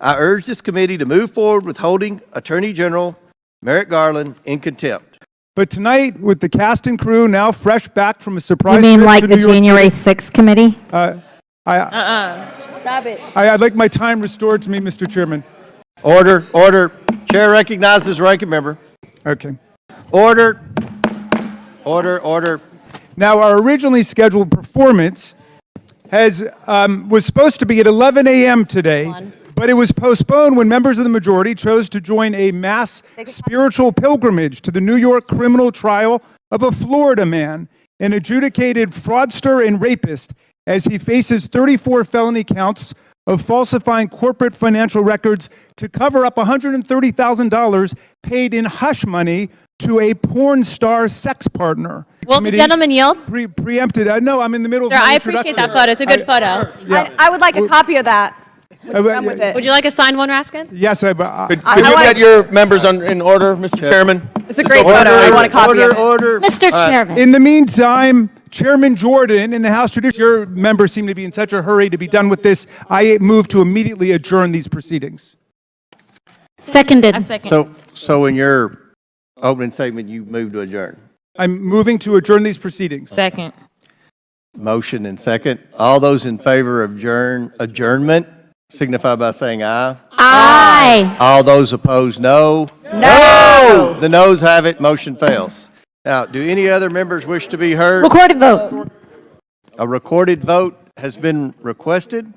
I urge this committee to move forward with holding Attorney General Merrick Garland in contempt. But tonight, with the cast and crew now fresh back from a surprise You mean trip like to the New York January City, 6th committee? Stop it. I'd like my time restored to me, Mr. Chairman. Order, order. Chair recognizes ranking member. Okay. Order, order, order. Now, our originally scheduled performance was supposed to be at 11 a.m. today, but it was postponed when members of the majority chose to join a mass spiritual pilgrimage to the New York criminal trial of a Florida man, an adjudicated fraudster and rapist, as he faces 34 felony counts of falsifying corporate financial records to cover up $130,000 paid in hush money to a porn star sex partner. Will the gentleman yield? Preempted. No, I'm in the middle Sir, of my I appreciate introduction. that photo. It's a good photo. Yeah. I would like a copy of that. Done with it. Would you like a signed one, Raskin? Yes, Could you get your members in order, Mr. Chairman? It's a great photo. I want a copy of it. Order. Mr. Chairman. In the meantime, Chairman Jordan, in the House tradition, your members seem to be in such a hurry to be done with this. I move to immediately adjourn these proceedings. Seconded. A second. So in your opening statement, you moved to adjourn. I'm moving to adjourn these proceedings. Second. Motion and second. All those in favor of adjournment signify by saying aye. Aye. All those opposed, no. No. The noes have it. Motion fails. Now, do any other members wish to be heard? Recorded vote. A recorded vote has been requested.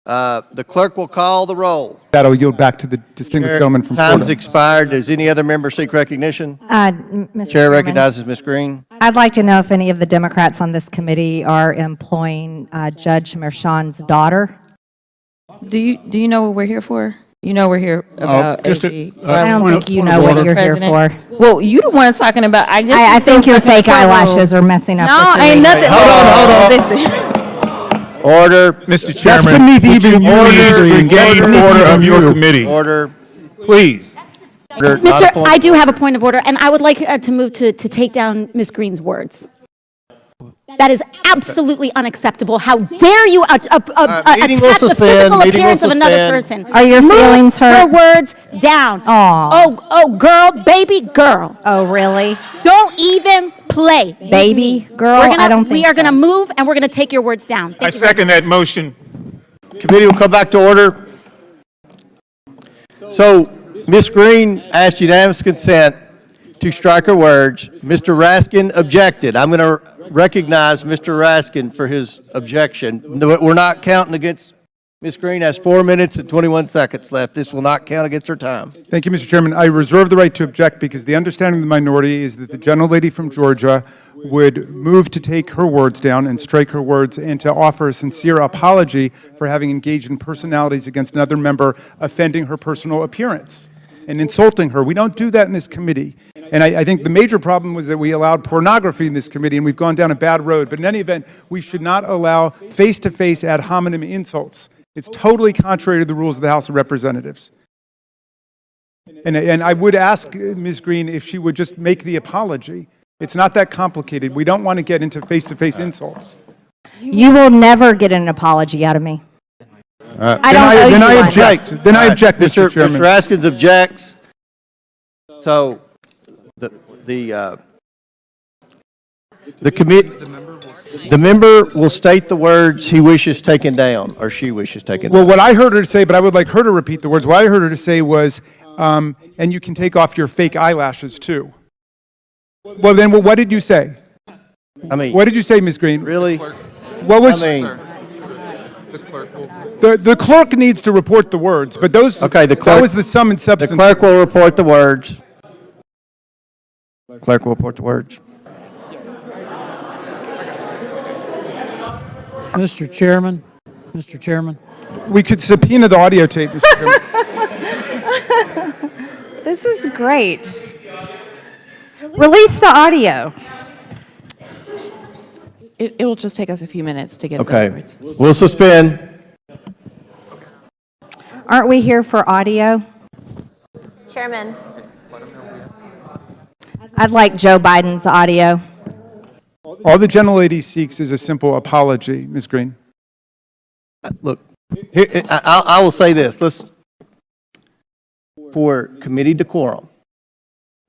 The clerk will call the roll. That'll yield back to the distinguished gentleman from Time's Florida. expired. Does any other member seek recognition? Mr. Chair Chairman, recognizes Ms. Green. I'd like to know if any of the Democrats on this committee are employing Judge Merchan's daughter. Do you know what we're here for? You know we're here about just AG. I don't think you know what you're here for. Well, you the one talking about. I think your fake eyelashes are messing up. No, with your ain't reading. nothing. Hold on. Listen. Order. Mr. Chairman, That's beneath even you, Ms. Green. get the order of your committee, Order. please. Order. Not a Mr. point. I do have a point of order, and I would like to move to take down Ms. Green's words. That is absolutely unacceptable. How dare you attack meeting will the suspend. physical Meeting will appearance of another suspend. person? Are your feelings Move her hurt? words down. Aw. Oh, girl, baby girl. Oh, really? Don't even play. Baby girl? I don't think We are going to so. move, and we're going to take your words down. I Thank you very second that motion. Committee will come back to order. So, Ms. Green asked unanimous consent to strike her words. Mr. Raskin objected. I'm going to recognize Mr. Raskin for his objection. No, we're not counting against, Ms. Green has 4 minutes and 21 seconds left. This will not count against her time. Thank you, Mr. Chairman. I reserve the right to object because the understanding of the minority is that the gentlelady from Georgia would move to take her words down and strike her words and to offer a sincere apology for having engaged in personalities against another member, offending her personal appearance and insulting her. We don't do that in this committee. And I think the major problem was that we allowed pornography in this committee, and we've gone down a bad road. But in any event, we should not allow face-to-face ad hominem insults. It's totally contrary to the rules of the House of Representatives. And I would ask Ms. Green if she would just make the apology. It's not that complicated. We don't want to get into face-to-face insults. You will never get an apology out of me. I don't owe Then you I one. object. Then I object, Mr. Chairman. Mr. Raskins objects. So, the member will state the words he wishes taken down, or she wishes taken down. Well, what I heard her say, but I would like her to repeat the words. What I heard her to say was, and you can take off your fake eyelashes too. Well, then, what did you say? I mean, What did you say, Ms. Green? really? What was? I mean, The clerk needs to report the words, but those. Okay, the That clerk- was the sum and the substance. clerk will report the words. Clerk will report the words. Mr. Chairman, We could subpoena the audio tape, Mr. Chairman. This is great. Release the audio. It will just take us a few minutes to get Okay, those words. we'll suspend. Aren't we here for audio? Chairman. I'd like Joe Biden's audio. All the gentlelady seeks is a simple apology, Ms. Green. Look, I will say this, for committee decorum,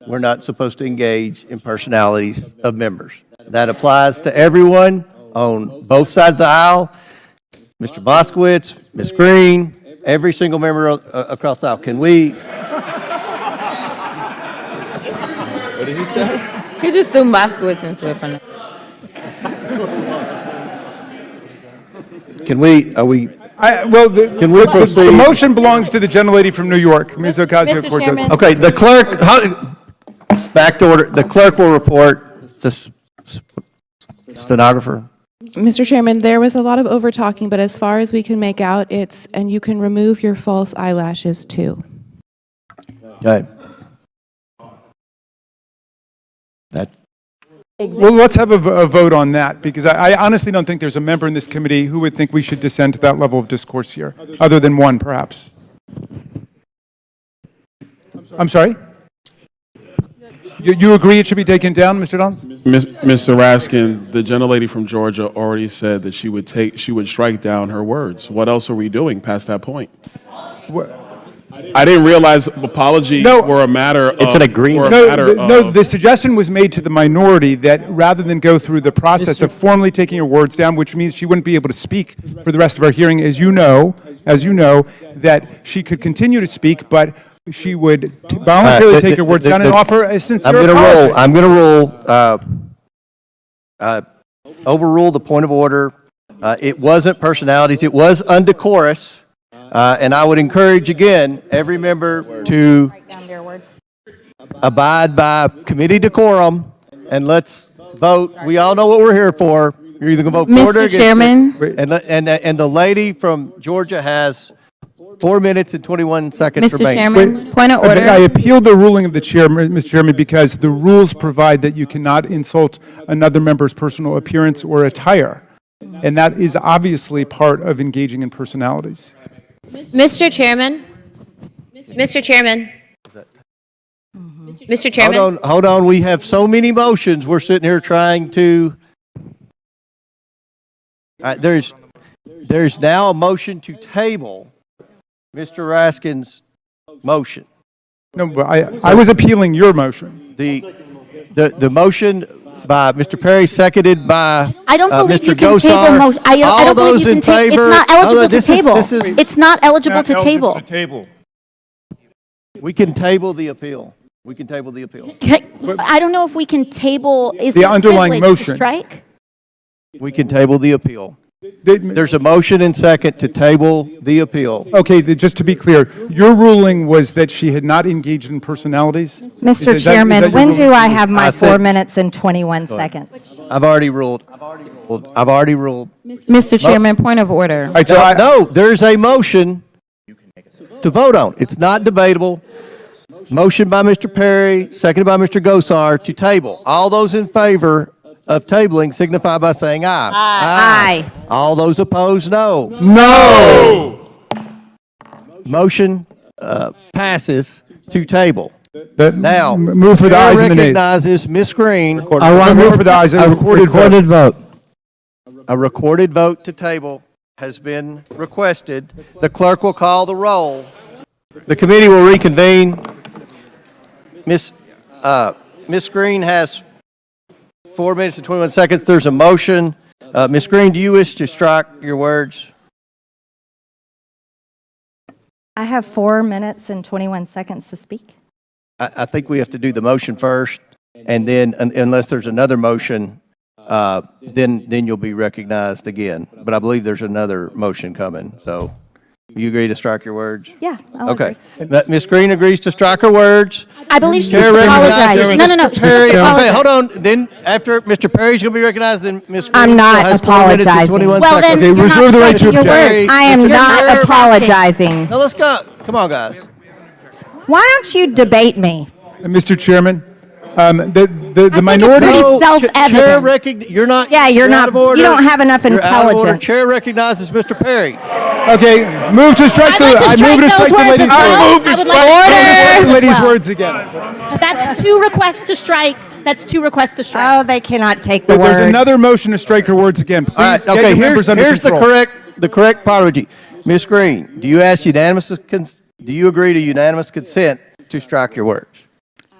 we're not supposed to engage in personalities of members. That applies to everyone on both sides of the aisle, Mr. Moskowitz, Ms. Greene, every single member across the aisle. Can we? What did he say? He just threw Moskowitz into it for now. Can we? Can we the proceed? motion belongs to the gentlelady from New York, Ms. Ocasio-Cortez. Chairman. Okay, the clerk, back to order. The clerk will report. The stenographer. Mr. Chairman, there was a lot of over talking, but as far as we can make out, and you can remove your false eyelashes too. Okay. That. Well, let's have a vote on that, because I honestly don't think there's a member in this committee who would think we should descend to that level of discourse here, other than one, perhaps. I'm sorry? You agree it should be taken down, Mr. Dons? Mr. Raskin, the gentlelady from Georgia already said that she would strike down her words. What else are we doing past that point? I didn't realize apologies were a matter of... It's an agreement. No, the suggestion was made to the minority that rather than go through the process of formally taking her words down, which means she wouldn't be able to speak for the rest of our hearing, as you know, that she could continue to speak, but she would voluntarily take her words down and offer a sincere apology. I'm going to overrule the point of order. It wasn't personalities. It was undecorous. And I would encourage, again, every member to abide by committee decorum, and let's vote. We all know what we're here for. You're either going to vote for it or Mr. against Chairman. it. And the lady from Georgia has 4 minutes and 21 seconds Mr. remaining. Chairman, point of order. I appealed the ruling of the chair, Mr. Chairman, because the rules provide that you cannot insult another member's personal appearance or attire. And that is obviously part of engaging in personalities. Mr. Chairman. Mr. Chairman. Mr. Chairman. Hold on. We have so many motions. We're sitting here trying to. There's now a motion to table Mr. Raskin's motion. No, but I was appealing your motion. The motion by Mr. Perry, seconded by I don't believe Mr. you can Gosar. table motion. I All don't believe those you in can table. favor? It's not eligible to This is- table. It's not eligible to table. We can table the appeal. We can table the appeal. I don't know if we can table. Is The it underlying privilege to motion. strike? We can table the appeal. There's a motion and second to table the appeal. Okay, just to be clear, your ruling was that she had not engaged in personalities? Mr. Is that Chairman, your when ruling? do I have my I said- 4 minutes and 21 seconds? I've already ruled. Mr. Chairman, point of order. All right, so No, there's a motion to vote on. It's not debatable. Motion by Mr. Perry, seconded by Mr. Gosar to table. All those in favor of tabling signify by saying aye. Aye. All those opposed, no. No! Motion passes to table. Now, Move for the Chair ayes and the nays. recognizes Ms. Greene. I want to move for the ayes, a recorded vote. A recorded vote to table has been requested. The clerk will call the roll. The committee will reconvene. Ms. Greene has 4 minutes and 21 seconds. There's a motion. Ms. Greene, do you wish to strike your words? I have 4 minutes and 21 seconds to speak. I think we have to do the motion first, and then unless there's another motion, then you'll be recognized again. But I believe there's another motion coming. So, you agree to strike your words? Yeah. I'll Okay. agree. Ms. Greene agrees to strike her words. I believe she Chair should recognizes apologize. No. She Perry. should Okay, apologize. hold on. Then after Mr. Perry's going to be recognized, then Ms. Greene I'm not still has 4 minutes and apologizing. 21 Well, then seconds. Okay, you're reserve not the right to striking your object. words. I am Mr. not Chair, apologizing. Now let's go. Come on, guys. Why don't you debate me? Mr. Chairman, the minority... pretty No, self-evident. you're not. Yeah, you're out not- of order. you don't have enough You're out of order. intelligence. Chair recognizes Mr. Perry. Okay, move to strike I'd like to strike those words as lady's well. words. I would like to Strike the order. lady's words again. That's 2 requests to strike. That's 2 requests to strike. Oh, they cannot take the There's words. another motion to strike her words again. Please All right. get Okay. your members under Here's control. the correct apology. Ms. Greene, do you agree to unanimous consent to strike your words?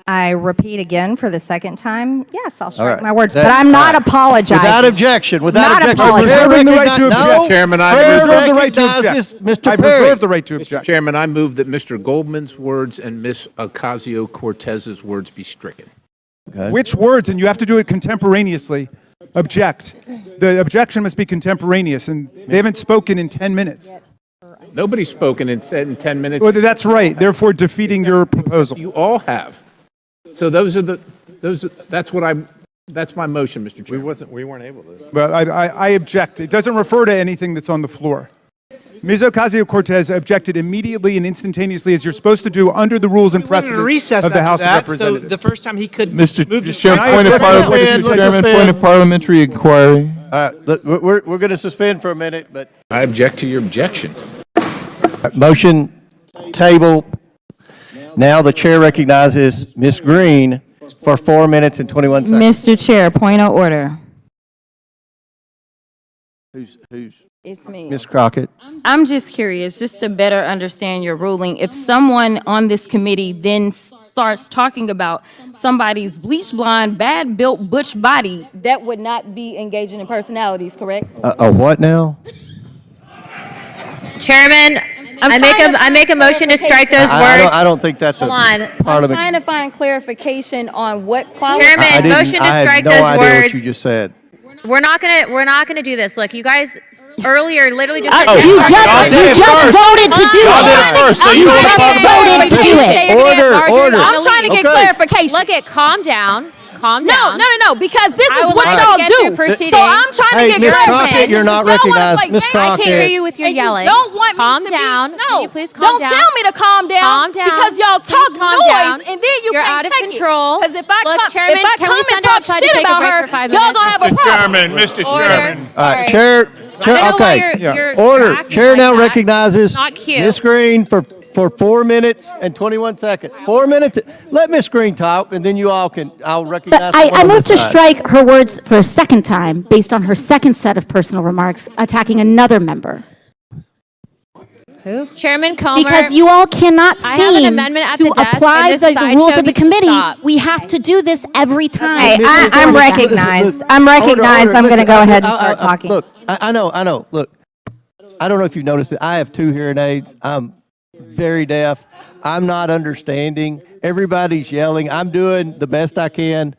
I repeat again for the second time, yes, I'll All strike right. my words, That- but I'm not all right. apologizing. Without objection, Not apologizing. Chair Reserving the right to recognize- object. No, Chairman, I Chair reserve the right to recognizes object. Mr. I Perry. reserve the right to Mr. object. Chairman, I move that Mr. Goldman's words and Ms. Ocasio-Cortez's words be stricken. Okay. Which words, and you have to do it contemporaneously, object. The objection must be contemporaneous, and they haven't spoken in 10 minutes. Nobody's spoken in 10 minutes. Well, that's right, therefore defeating your proposal. You all have. So that's my motion, Mr. Chairman. We weren't able to. Well, I object. It doesn't refer to anything that's on the floor. Ms. Ocasio-Cortez objected immediately and instantaneously, as you're supposed to do under the rules and precedents of the House of Representatives. So the first time he could Mr. move to Chairman, strike. point of Let's suspend. point of parliamentary inquiry. All right, we're going to suspend for a minute, but I object to your objection. motion table. Now the chair recognizes Ms. Greene for 4 minutes and 21 seconds. Mr. Chair, point of order. Who's It's me. Ms. Crockett? I'm just curious, just to better understand your ruling. If someone on this committee then starts talking about somebody's bleach blonde, bad built butch body, that would not be engaging in personalities, correct? A what now? Chairman, I make a motion to strike those words. I don't think that's a Hold on. I'm parliament. trying to find clarification on what quality. Chairman, motion to I strike had no those idea what words. you just said. We're not gonna do this. Look, you guys earlier literally just said You just voted to do Y'all did it. it first, so you just want to voted to do it. Order. I'm trying to get Okay. clarification. Look at calm down. Calm No, down. no, because this I is would what like to y'all get do. through proceedings. So I'm trying Hey, to get Ms. clarification. Crockett, you're not Y'all wanna recognized. play Ms. games. Crockett. I can't hear you with your And yelling. You don't want Calm me to down. Be, Can no, you please calm don't down? tell me to calm down. Calm down. Because y'all Please talk calm noise, down. and then you You're can't out of take control. Because if I Look, come, Chairman, if I can come we and send talk outside to shit take a about break her, for 5 y'all gonna have a Mr. problem. Mr. Order. Chairman. All right, Sorry. chair. I don't know why Okay. you're Order. acting Chair like now that. recognizes Not cute. Ms. Greene for 4 minutes and 21 seconds. 4 minutes. Let Ms. Greene talk, and then I'll recognize. But someone I on move this to side. strike her words for a second time based on her second set of personal remarks attacking another member. Chairman Comer. Because you all cannot I have an seem amendment at to the desk, apply and this the sideshow rules of the needs to committee. stop. We have to do this every time. Hey, I'm Listen, recognized. listen, I'm recognized. order, I'm going to listen, go ahead and I- start talking. Look, I know. Look, I don't know if you've noticed it. I have 2 hearing aids. I'm very deaf. I'm not understanding. Everybody's yelling. I'm doing the best I can.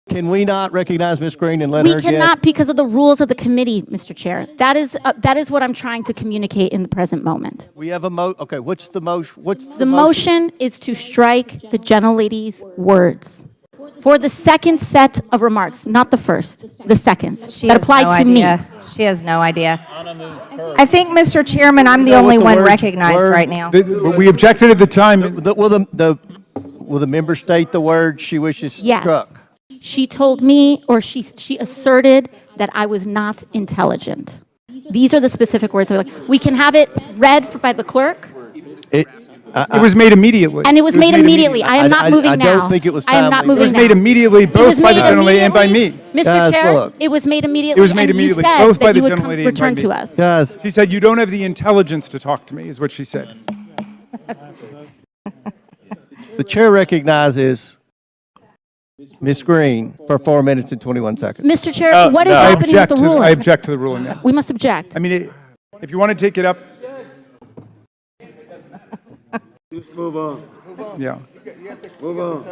Can we not recognize Ms. Greene and let We her get? cannot because of the rules of the committee, Mr. Chair. That is what I'm trying to communicate in the present moment. We have a okay, what's the motion? The motion is to strike the gentlelady's words for the second set of remarks, not the first, the second, She that has applied no to idea. me. She has no idea. I think, Mr. Chairman, I'm the know what only the one words recognized were? right now. But we objected at the time. Will the member state the word she wishes Yes. struck? She told me, or she asserted that I was not intelligent. These are the specific words. We can have it read by the clerk, It was made immediately. and it was made immediately. I am not moving I now. don't think it was I am not timely. It was moving made now. immediately, It both was by the made gentlelady and by me. immediately. Mr. Guys, Chair, look. it was made immediately. It was made and immediately, you said both by that the you would gentlelady and by return me. to us. Guys, She said, "You don't have the intelligence to talk to me," is what she said. the chair recognizes Ms. Greene for 4 minutes and 21 seconds. Mr. Chair, what is I happening with object the ruling? I object to the ruling now. We must object. I mean, if you want to take it up. Just move on. Yeah. Move on.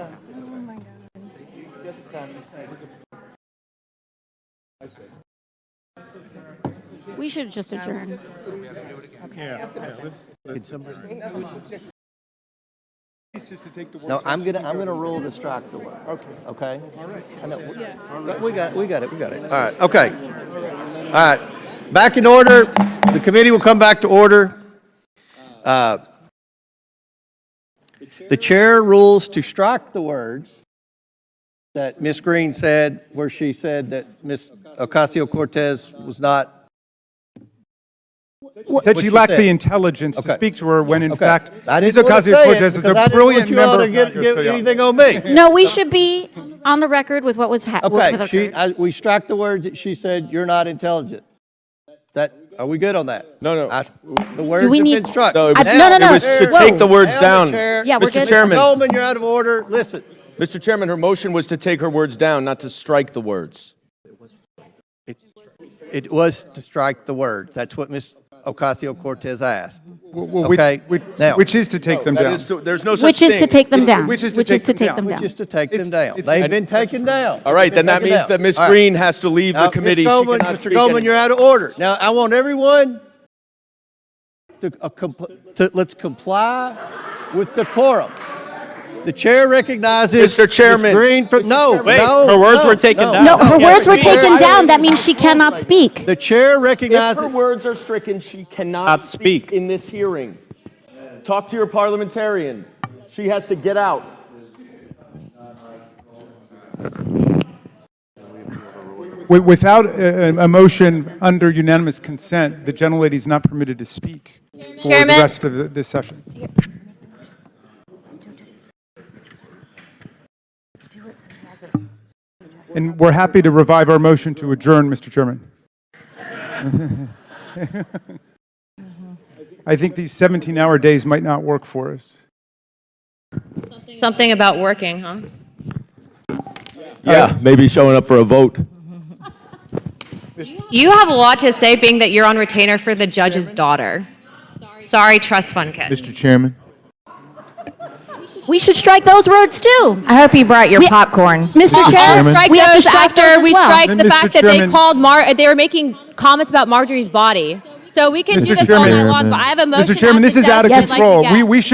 We should just adjourn. No, I'm gonna rule to strike the word. Okay. I know. We got it. All right. Okay. All right. Back in order. The committee will come back to order. The chair rules to strike the words that Ms. Greene said, where she said that Ms. Ocasio-Cortez was not. Said she lacked said? the intelligence to Okay. speak to her when, in Okay. fact, I Ms. didn't want to say it Ocasio-Cortez is because I a didn't brilliant want you all member. to get anything on me. No, we should be on the record with what was happening. Okay, we struck the words that she said, "You're not intelligent." Are we good on that? No. The words we have need- been struck. No, it was, no. it was to Whoa. take the words Now down. the chair- Yeah, we're Mr. good. Chairman, Goldman, you're out of order. Listen. Mr. Chairman, her motion was to take her words down, not to strike the words. It was to strike the words. That's what Ms. Ocasio-Cortez asked. Well, Okay, now- which is to take them That down. is there's no such Which thing. is to take them down. Which is to take them down. Just to take them down. it's- They've been taken down. All right, then that They've been means taken that Ms. down. All right. Greene has to leave Now, the committee. Ms. Goldman, She cannot Mr. speak Goldman, any- you're out of order. Now, I want everyone let's comply with decorum. The chair recognizes Mr. Chairman. Ms. Greene from, no, Wait, no. her words no, were taken no. down. No, her words were the chair- taken down. That means she cannot speak. The chair If recognizes. her words are stricken, she cannot speak in this hearing. Talk to your parliamentarian. She has to get out. Without a motion under unanimous consent, the gentlelady is not permitted to speak for the Chairman. rest of this session. And we're happy to revive our motion to adjourn, Mr. Chairman. I think these 17-hour days might not work for us. Something about working, huh? Yeah, maybe showing up for a vote. You have a lot to say, being that you're on retainer for the judge's daughter. Sorry, trust fund kid. Mr. Chairman. We should strike those words too. I hope you brought your popcorn. Mr. Chair, Strike we have to those strike after those as we well. strike And the Mr. fact that they Chairman- called they were making comments about Marjorie's body. So we can do Mr. this all night Chairman. long, but I have a motion. Mr. Chairman, at this the is out of desk I'd like to control.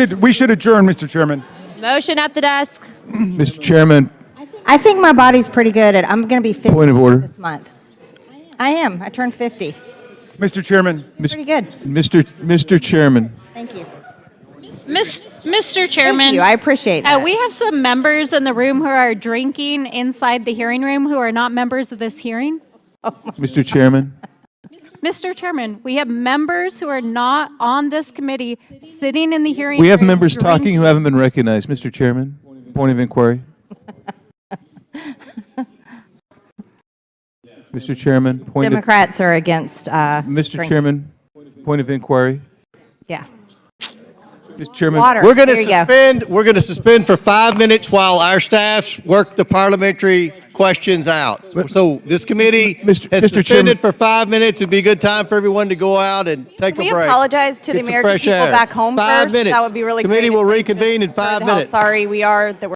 get. We should adjourn, Mr. Chairman. Motion at the desk. Mr. Chairman, I think my body's pretty good. I'm going to be 50 point of order. this month. I am. I turned 50. Mr. Chairman. Pretty good. Mr. Chairman. Thank you. Mr. Chairman. Thank you. I appreciate that. We have some members in the room who are drinking inside the hearing room who are not members of this hearing. Mr. Chairman. Mr. Chairman, we have members who are not on this committee sitting in the hearing We have room members talking drinking. who haven't been recognized. Mr. Chairman, point of inquiry. Mr. Chairman, point of... Democrats are against Mr. drinking. Chairman, point of inquiry. Yeah. Mr. Chairman. Water. We're going to There you go. suspend. We're going to suspend for 5 minutes while our staffs work the parliamentary questions out. So this committee has Mr. suspended Chairman. for 5 minutes. It'd be a good time for everyone to go out and take a We break. apologize to the Get some American fresh people air. back home 5 first. minutes. That would be really Committee great will if they just reconvene in 5 heard how minutes. sorry we are that we're